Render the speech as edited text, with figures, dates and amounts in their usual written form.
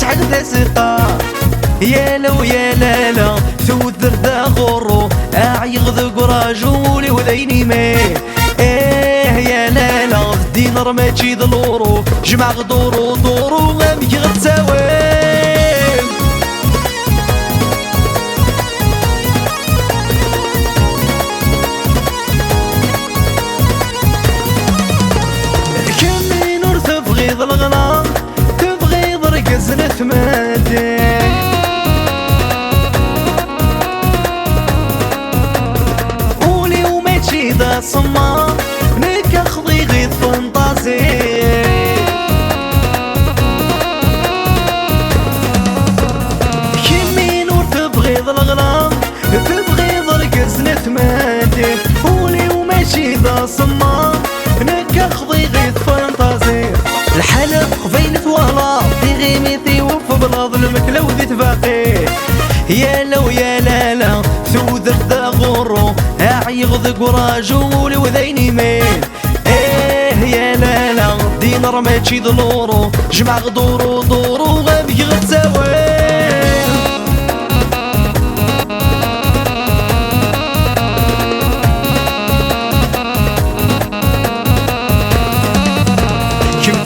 تعق ثقة يا لو يا لا لا ثوثر ذا غرو أعيغ راجولي وذيني ميه يا لا لا الدينار ماشي ذلورو جمع غدورو دورو غامي غتساوي كمي نور تبغيض الغلا تبغيض رقز نثمادي قولي وماشي ذا صما نك خضي غيظ فانتازي كمي نور تبغيض الغلا تبغيض رقز نثمادي قولي وماشي ذا صما نك خضي غيظ فانتازي الحلف قبيل ثوالا في غيميتي وف بلاض المكلا وذي تفاقي يا لو يا لا لا ثوذر ذا غرو أعيغ راجولي وذيني مين يا لا لا دينار ماشي ذلورو جمع غدورو دورو غامي غتساوي